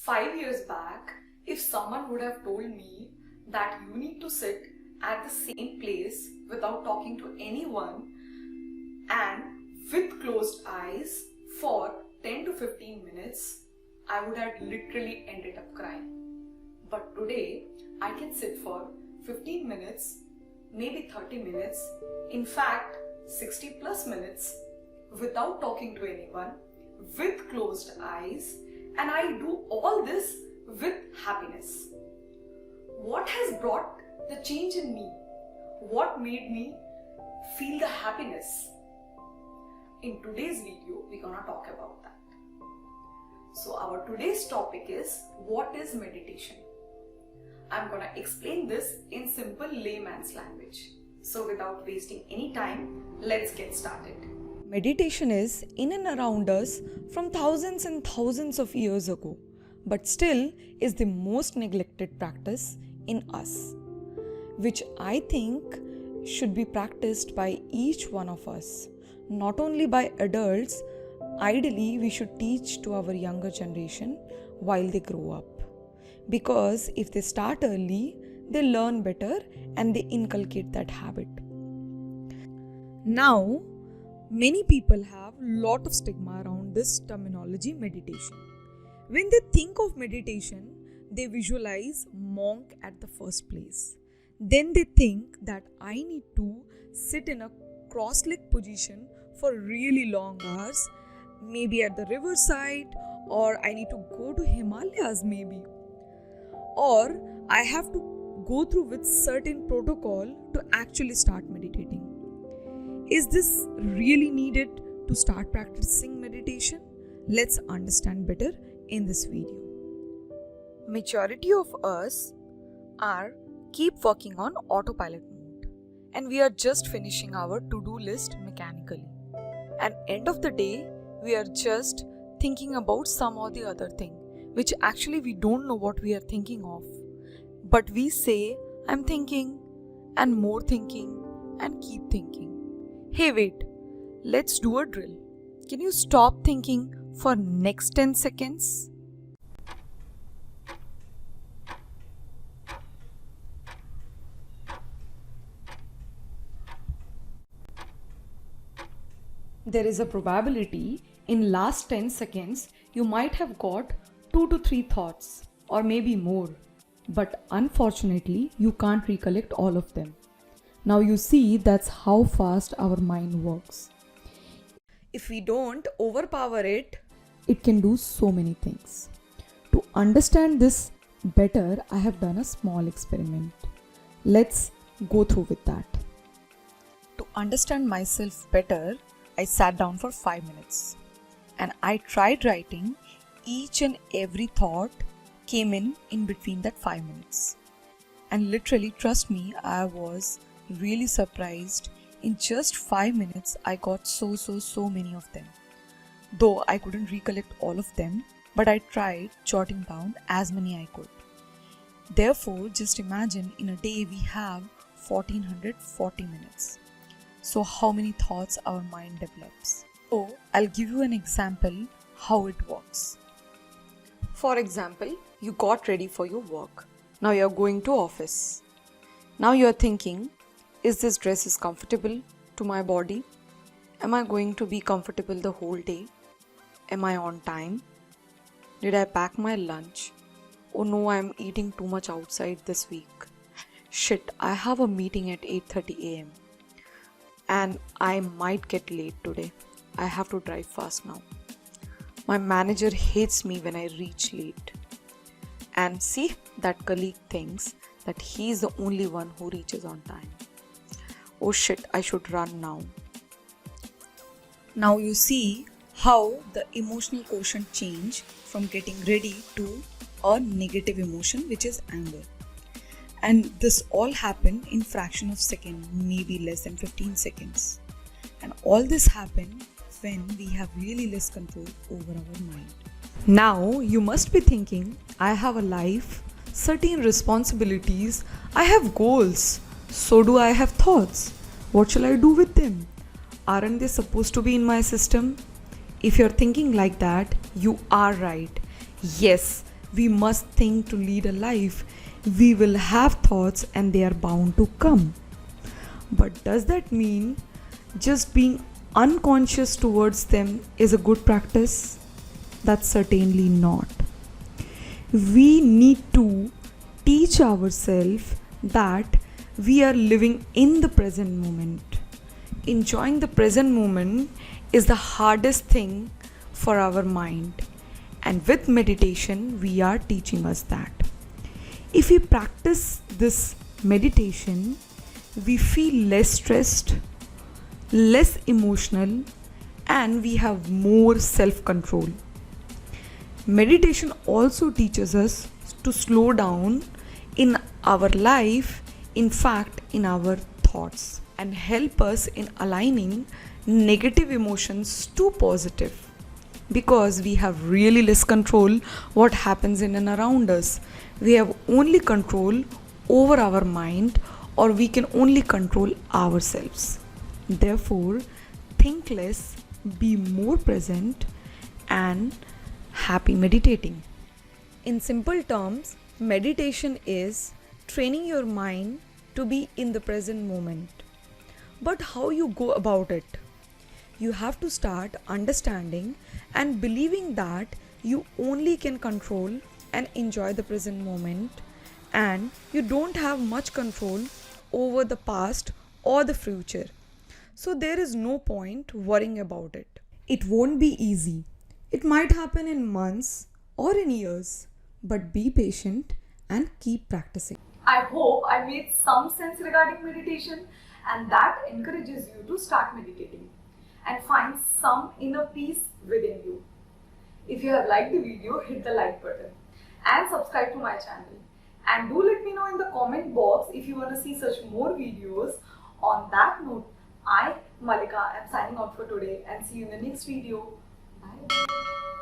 5 years back, if someone would have told me that you need to sit at the same place without talking to anyone and with closed eyes for 10 to 15 minutes, I would have literally ended up crying. But today, I can sit for 15 minutes, maybe 30 minutes, in fact, 60 plus minutes without talking to anyone, with closed eyes, and I do all this with happiness. What has brought the change in me? What made me feel the happiness? In today's video, we're gonna talk about that. So our today's topic is, what is meditation? I'm gonna explain this in simple layman's language. So without wasting any time, let's get started. Meditation is in and around us from thousands and thousands of years ago, but still is the most neglected practice in us, which I think should be practiced by each one of us, not only by adults. Ideally, we should teach to our younger generation while they grow up, because if they start early, they learn better and they inculcate that habit. Now, many people have lot of stigma around this terminology meditation. When they think of meditation, they visualize monk at the first place. Then they think that I need to sit in a cross-legged position for really long hours, maybe at the riverside, or I need to go to Himalayas maybe, or I have to go through with certain protocol to actually start meditating. Is this really needed to start practicing meditation? Let's understand better in this video. Majority of us keep working on autopilot mode, and we are just finishing our to-do list mechanically. And end of the day, we are just thinking about some or the other thing, which actually we don't know what we are thinking of. But we say, I'm thinking, and more thinking, and keep thinking. Hey, wait, let's do a drill. Can you stop thinking for next 10 seconds? There is a probability in last 10 seconds you might have got 2 to 3 thoughts or maybe more, but unfortunately you can't recollect all of them. Now you see, that's how fast our mind works. If we don't overpower it, it can do so many things. To understand this better, I have done a small experiment. Let's go through with that. To understand myself better, I sat down for 5 minutes and I tried writing each and every thought came in between that 5 minutes. And literally, trust me, I was really surprised. In just 5 minutes, I got so many of them. Though I couldn't recollect all of them, but I tried jotting down as many I could. Therefore, just imagine in a day we have 1440 minutes. So how many thoughts our mind develops? So I'll give you an example how it works. For example, you got ready for your work. Now you're going to office. Now you're thinking, is this dress is comfortable to my body? Am I going to be comfortable the whole day? Am I on time? Did I pack my lunch? Oh no, I'm eating too much outside this week. Shit, I have a meeting at 8:30 a.m. and I might get late today. I have to drive fast now. My manager hates me when I reach late. And see, that colleague thinks that he is the only one who reaches on time. Oh shit, I should run now. Now you see how the emotional quotient change from getting ready to a negative emotion, which is anger. And this all happened in fraction of second, maybe less than 15 seconds. And all this happened when we have really less control over our mind. Now you must be thinking, I have a life, certain responsibilities, I have goals, so do I have thoughts. What shall I do with them? Aren't they supposed to be in my system? If you're thinking like that, you are right. Yes, We must think to lead a life. We will have thoughts and they are bound to come. But does that mean just being unconscious towards them is a good practice? That's certainly not. We need to teach ourselves that we are living in the present moment. Enjoying the present moment is the hardest thing for our mind, and with meditation, we are teaching us that. If we practice this meditation, we feel less stressed, less emotional, and we have more self control. Meditation also teaches us to slow down in our life, in fact, in our thoughts, and help us in aligning negative emotions to positive, because we have really less control what happens in and around us. We have only control over our mind, or we can only control ourselves. Therefore, think less, be more present, and happy meditating. In simple terms, meditation is training your mind to be in the present moment. But how you go about it? You have to start understanding and believing that you only can control and enjoy the present moment, and you don't have much control over the past or the future. So there is no point worrying about it. It won't be easy. It might happen in months or in years, but be patient and keep practicing. I hope I made some sense regarding meditation, and that encourages you to start meditating and find some inner peace within you. If you have liked the video, hit the like button and subscribe to my channel. And do let me know in the comment box if you want to see such more videos. On that note, I, Malika, am signing out for today and see you in the next video. Bye.